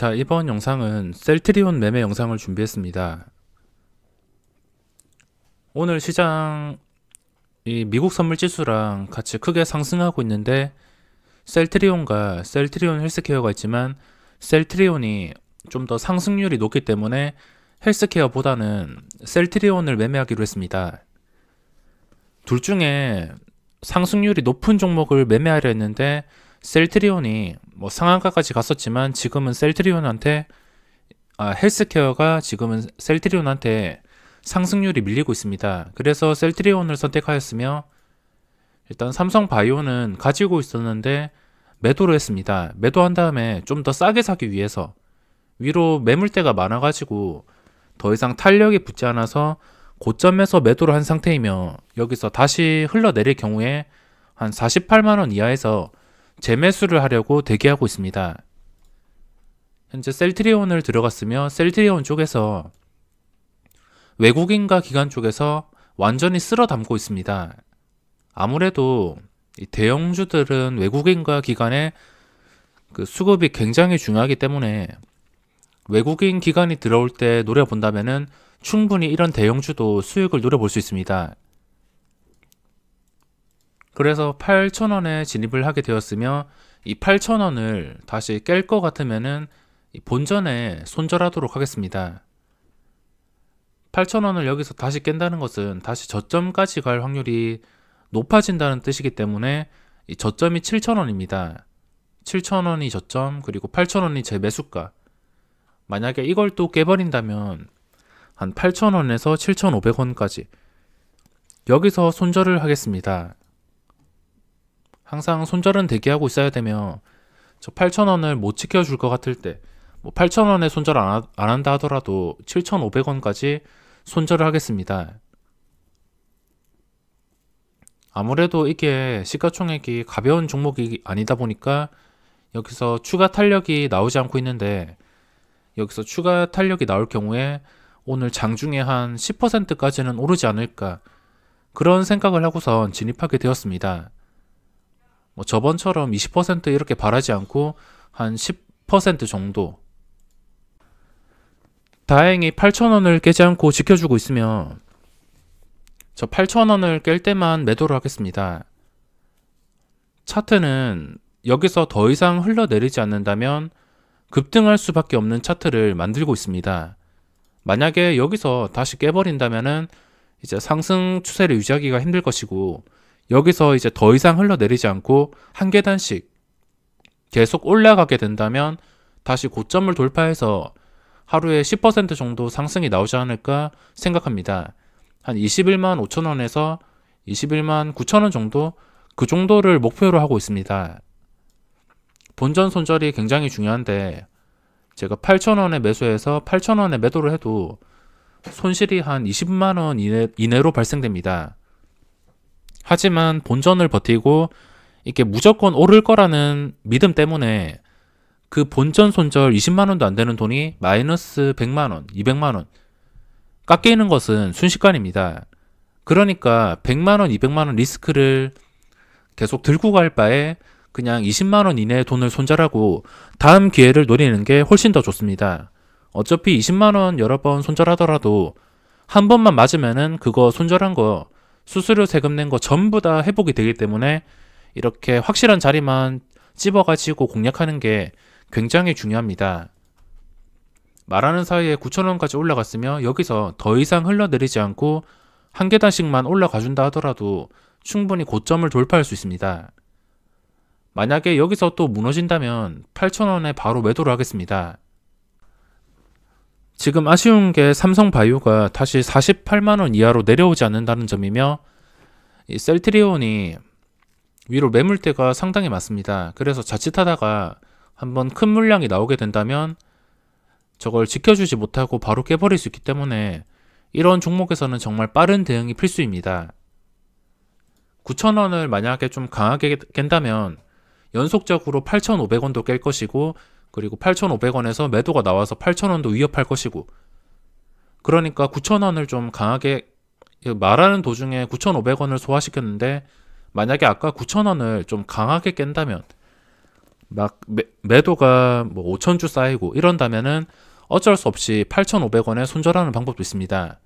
자, 이번 영상은 셀트리온 매매 영상을 준비했습니다. 오늘 시장 이 미국 선물 지수랑 같이 크게 상승하고 있는데 셀트리온과 셀트리온 헬스케어가 있지만 셀트리온이 좀 더 상승률이 높기 때문에 헬스케어보다는 셀트리온을 매매하기로 했습니다. 둘 중에 상승률이 높은 종목을 매매하려 했는데 셀트리온이 상한가까지 갔었지만 지금은 헬스케어가 지금은 셀트리온한테 상승률이 밀리고 있습니다. 그래서 셀트리온을 선택하였으며 일단 삼성바이오는 가지고 있었는데 매도를 했습니다. 매도한 다음에 좀 더 싸게 사기 위해서 위로 매물대가 많아가지고 더 이상 탄력이 붙지 않아서 고점에서 매도를 한 상태이며 여기서 다시 흘러내릴 경우에 한 48만원 이하에서 재매수를 하려고 대기하고 있습니다. 현재 셀트리온을 들어갔으며 셀트리온 쪽에서 외국인과 기관 쪽에서 완전히 쓸어 담고 있습니다. 아무래도 이 대형주들은 외국인과 기관의 그 수급이 굉장히 중요하기 때문에 외국인 기관이 들어올 때 노려본다면은 충분히 이런 대형주도 수익을 노려볼 수 있습니다. 그래서 8,000원에 진입을 하게 되었으며 이 8,000원을 다시 깰 것 같으면은 본전에 손절하도록 하겠습니다. 8,000원을 여기서 다시 깬다는 것은 다시 저점까지 갈 확률이 높아진다는 뜻이기 때문에 이 저점이 7,000원입니다. 7,000원이 저점, 그리고 8,000원이 제 매수가. 만약에 이걸 또 깨버린다면 한 8,000원에서 7,500원까지 여기서 손절을 하겠습니다. 항상 손절은 대기하고 있어야 되며 저 8,000원을 못 지켜줄 것 같을 때 8,000원에 손절 안 한다 하더라도 7,500원까지 손절을 하겠습니다. 아무래도 이게 시가총액이 가벼운 종목이 아니다 보니까 여기서 추가 탄력이 나오지 않고 있는데 여기서 추가 탄력이 나올 경우에 오늘 장중에 한 10%까지는 오르지 않을까 그런 생각을 하고선 진입하게 되었습니다. 저번처럼 20% 이렇게 바라지 않고 한 10% 정도. 다행히 8,000원을 깨지 않고 지켜주고 있으며 저 8,000원을 깰 때만 매도를 하겠습니다. 차트는 여기서 더 이상 흘러내리지 않는다면 급등할 수밖에 없는 차트를 만들고 있습니다. 만약에 여기서 다시 깨버린다면은 이제 상승 추세를 유지하기가 힘들 것이고 여기서 이제 더 이상 흘러내리지 않고 한 계단씩 계속 올라가게 된다면 다시 고점을 돌파해서 하루에 10% 정도 상승이 나오지 않을까 생각합니다. 한 21만 5천원에서 21만 9천원 정도 그 정도를 목표로 하고 있습니다. 본전 손절이 굉장히 중요한데 제가 8,000원에 매수해서 8,000원에 매도를 해도 손실이 한 20만원 이내로 발생됩니다. 하지만 본전을 버티고 이게 무조건 오를 거라는 믿음 때문에 그 본전 손절 20만원도 안 되는 돈이 마이너스 100만원, 200만원 깎이는 것은 순식간입니다. 그러니까 100만원, 200만원 리스크를 계속 들고 갈 바에 그냥 20만원 이내의 돈을 손절하고 다음 기회를 노리는 게 훨씬 더 좋습니다. 어차피 20만원 여러 번 손절하더라도 한 번만 맞으면은 그거 손절한 거 수수료 세금 낸 거 전부 다 회복이 되기 때문에 이렇게 확실한 자리만 찝어가지고 공략하는 게 굉장히 중요합니다. 말하는 사이에 9,000원까지 올라갔으며 여기서 더 이상 흘러내리지 않고 한 계단씩만 올라가준다 하더라도 충분히 고점을 돌파할 수 있습니다. 만약에 여기서 또 무너진다면 8,000원에 바로 매도를 하겠습니다. 지금 아쉬운 게 삼성바이오가 다시 48만원 이하로 내려오지 않는다는 점이며 이 셀트리온이 위로 매물대가 상당히 많습니다. 그래서 자칫하다가 한번 큰 물량이 나오게 된다면 저걸 지켜주지 못하고 바로 깨버릴 수 있기 때문에 이런 종목에서는 정말 빠른 대응이 필수입니다. 9,000원을 만약에 좀 강하게 깬다면 연속적으로 8,500원도 깰 것이고 그리고 8,500원에서 매도가 나와서 8,000원도 위협할 것이고 그러니까 9,000원을 좀 강하게 말하는 도중에 9,500원을 소화시켰는데 만약에 아까 9,000원을 좀 강하게 깬다면 막 매도가 뭐 5,000주 쌓이고 이런다면은 어쩔 수 없이 8,500원에 손절하는 방법도 있습니다.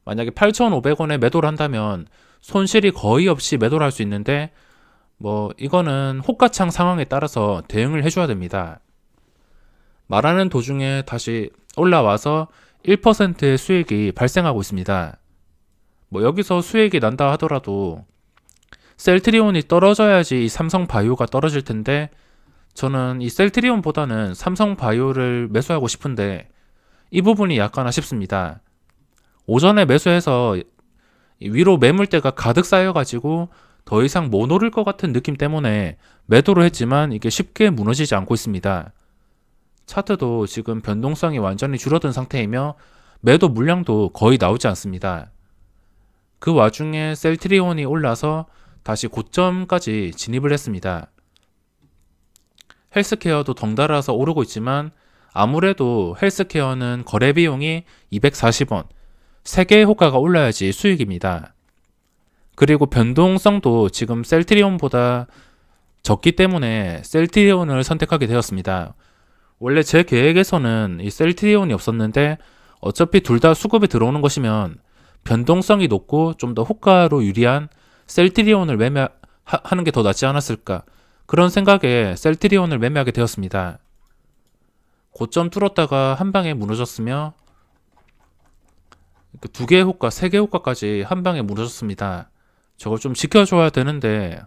만약에 8,500원에 매도를 한다면 손실이 거의 없이 매도를 할 수 있는데 뭐 이거는 호가창 상황에 따라서 대응을 해줘야 됩니다. 말하는 도중에 다시 올라와서 1%의 수익이 발생하고 있습니다. 뭐 여기서 수익이 난다 하더라도 셀트리온이 떨어져야지 이 삼성바이오가 떨어질 텐데 저는 이 셀트리온보다는 삼성바이오를 매수하고 싶은데 이 부분이 약간 아쉽습니다. 오전에 매수해서 위로 매물대가 가득 쌓여가지고 더 이상 못 오를 것 같은 느낌 때문에 매도를 했지만 이게 쉽게 무너지지 않고 있습니다. 차트도 지금 변동성이 완전히 줄어든 상태이며 매도 물량도 거의 나오지 않습니다. 그 와중에 셀트리온이 올라서 다시 고점까지 진입을 했습니다. 헬스케어도 덩달아서 오르고 있지만 아무래도 헬스케어는 거래 비용이 240원, 3개의 호가가 올라야지 수익입니다. 그리고 변동성도 지금 셀트리온보다 적기 때문에 셀트리온을 선택하게 되었습니다. 원래 제 계획에서는 이 셀트리온이 없었는데 어차피 둘 다 수급에 들어오는 것이면 변동성이 높고 좀 더 호가로 유리한 셀트리온을 매매하는 게 더 낫지 않았을까, 그런 생각에 셀트리온을 매매하게 되었습니다. 고점 뚫었다가 한 방에 무너졌으며 2개의 호가, 3개의 호가까지 한 방에 무너졌습니다. 저걸 좀 지켜줘야 되는데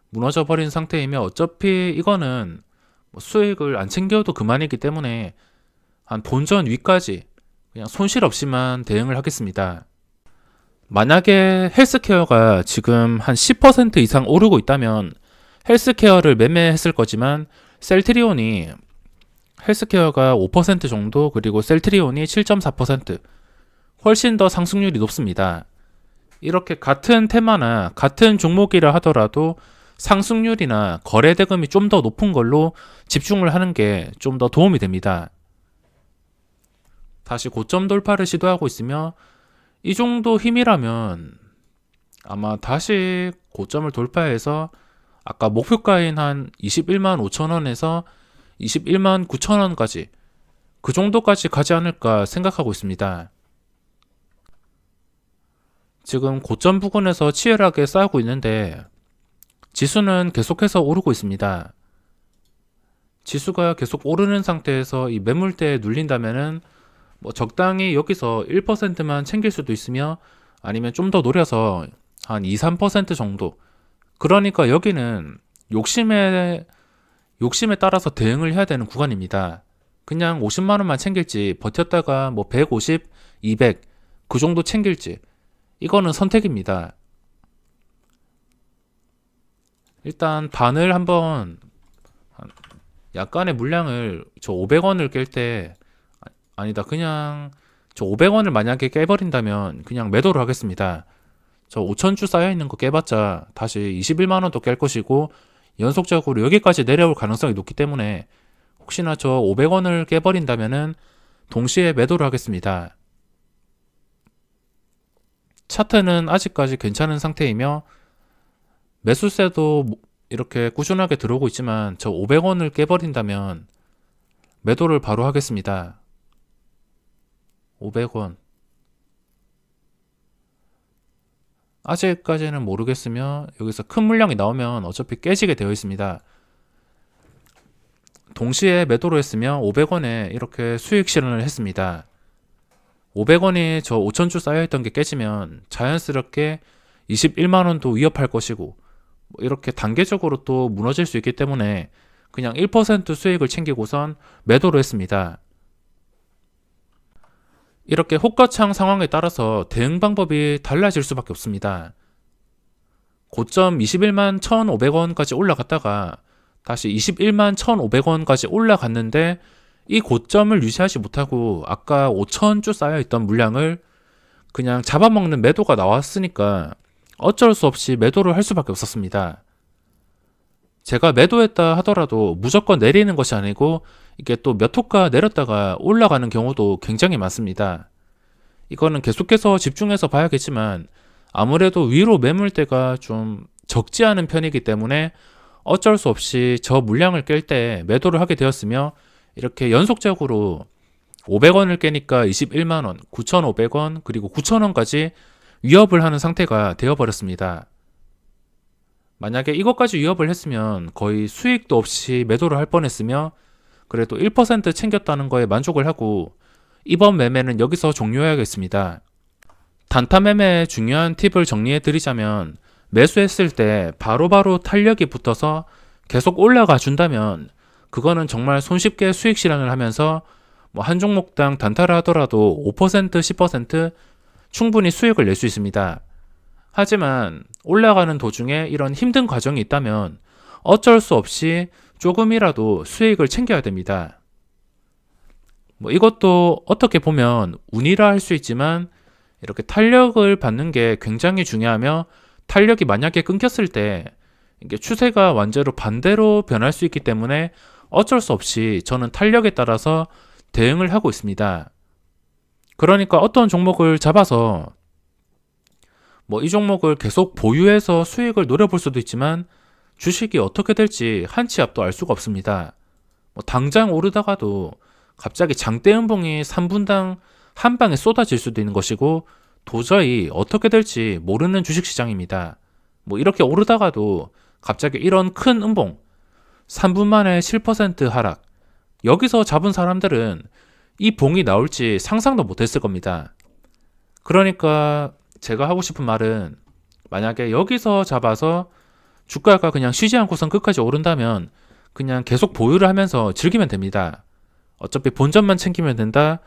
무너져 버린 상태이며 어차피 이거는 뭐 수익을 안 챙겨도 그만이기 때문에 한 본전 위까지 그냥 손실 없이만 대응을 하겠습니다. 만약에 헬스케어가 지금 한 10% 이상 오르고 있다면 헬스케어를 매매했을 거지만 셀트리온이 헬스케어가 5% 정도, 그리고 셀트리온이 7.4%, 훨씬 더 상승률이 높습니다. 이렇게 같은 테마나 같은 종목이라 하더라도 상승률이나 거래 대금이 좀 더 높은 걸로 집중을 하는 게 좀 더 도움이 됩니다. 다시 고점 돌파를 시도하고 있으며 이 정도 힘이라면 아마 다시 고점을 돌파해서 아까 목표가인 한 21만 5천원에서 21만 9천원까지 그 정도까지 가지 않을까 생각하고 있습니다. 지금 고점 부근에서 치열하게 싸우고 있는데 지수는 계속해서 오르고 있습니다. 지수가 계속 오르는 상태에서 이 매물대에 눌린다면은 뭐 적당히 여기서 1%만 챙길 수도 있으며 아니면 좀 더 노려서 한 2, 3% 정도, 그러니까 여기는 욕심에 따라서 대응을 해야 되는 구간입니다. 그냥 50만원만 챙길지 버텼다가 뭐 150, 200 그 정도 챙길지, 이거는 선택입니다. 일단 반을 한번 약간의 물량을 저 500원을 깰 때, 아니다, 그냥 저 500원을 만약에 깨버린다면 그냥 매도를 하겠습니다. 저 5,000주 쌓여있는 거 깨봤자 다시 21만원도 깰 것이고 연속적으로 여기까지 내려올 가능성이 높기 때문에 혹시나 저 500원을 깨버린다면은 동시에 매도를 하겠습니다. 차트는 아직까지 괜찮은 상태이며 매수세도 이렇게 꾸준하게 들어오고 있지만 저 500원을 깨버린다면 매도를 바로 하겠습니다. 500원 아직까지는 모르겠으며 여기서 큰 물량이 나오면 어차피 깨지게 되어 있습니다. 동시에 매도를 했으며 500원에 이렇게 수익 실현을 했습니다. 500원이 저 5,000주 쌓여있던 게 깨지면 자연스럽게 21만원도 위협할 것이고 이렇게 단계적으로 또 무너질 수 있기 때문에 그냥 1% 수익을 챙기고선 매도를 했습니다. 이렇게 호가창 상황에 따라서 대응 방법이 달라질 수밖에 없습니다. 고점 21만 1,500원까지 올라갔다가 다시 21만 1,500원까지 올라갔는데 이 고점을 유지하지 못하고 아까 5,000주 쌓여있던 물량을 그냥 잡아먹는 매도가 나왔으니까 어쩔 수 없이 매도를 할 수밖에 없었습니다. 제가 매도했다 하더라도 무조건 내리는 것이 아니고 이게 또 몇 호가 내렸다가 올라가는 경우도 굉장히 많습니다. 이거는 계속해서 집중해서 봐야겠지만 아무래도 위로 매물대가 좀 적지 않은 편이기 때문에 어쩔 수 없이 저 물량을 깰 때 매도를 하게 되었으며 이렇게 연속적으로 500원을 깨니까 21만원, 9,500원, 그리고 9,000원까지 위협을 하는 상태가 되어버렸습니다. 만약에 이것까지 위협을 했으면 거의 수익도 없이 매도를 할 뻔했으며 그래도 1% 챙겼다는 거에 만족을 하고 이번 매매는 여기서 종료해야겠습니다. 단타 매매의 중요한 팁을 정리해 드리자면 매수했을 때 바로바로 탄력이 붙어서 계속 올라가 준다면 그거는 정말 손쉽게 수익 실현을 하면서 한 종목당 단타를 하더라도 5%, 10% 충분히 수익을 낼 수 있습니다. 하지만 올라가는 도중에 이런 힘든 과정이 있다면 어쩔 수 없이 조금이라도 수익을 챙겨야 됩니다. 이것도 어떻게 보면 운이라 할 수 있지만 이렇게 탄력을 받는 게 굉장히 중요하며 탄력이 만약에 끊겼을 때 이게 추세가 완전히 반대로 변할 수 있기 때문에 어쩔 수 없이 저는 탄력에 따라서 대응을 하고 있습니다. 그러니까 어떤 종목을 잡아서 이 종목을 계속 보유해서 수익을 노려볼 수도 있지만 주식이 어떻게 될지 한 치 앞도 알 수가 없습니다. 당장 오르다가도 갑자기 장대 음봉이 3분당 한 방에 쏟아질 수도 있는 것이고 도저히 어떻게 될지 모르는 주식시장입니다. 이렇게 오르다가도 갑자기 이런 큰 음봉 3분 만에 7% 하락 여기서 잡은 사람들은 이 봉이 나올지 상상도 못했을 겁니다. 그러니까 제가 하고 싶은 말은 만약에 여기서 잡아서 주가가 그냥 쉬지 않고선 끝까지 오른다면 그냥 계속 보유를 하면서 즐기면 됩니다. 어차피 본전만 챙기면 된다,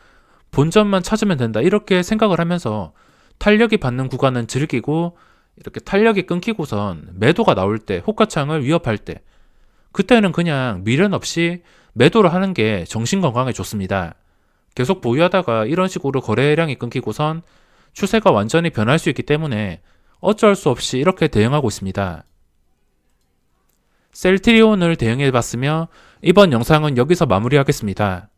본전만 찾으면 된다 이렇게 생각을 하면서 탄력이 받는 구간은 즐기고 이렇게 탄력이 끊기고선 매도가 나올 때, 호가창을 위협할 때 그때는 그냥 미련 없이 매도를 하는 게 정신건강에 좋습니다. 계속 보유하다가 이런 식으로 거래량이 끊기고선 추세가 완전히 변할 수 있기 때문에 어쩔 수 없이 이렇게 대응하고 있습니다. 셀트리온을 대응해 봤으며 이번 영상은 여기서 마무리하겠습니다.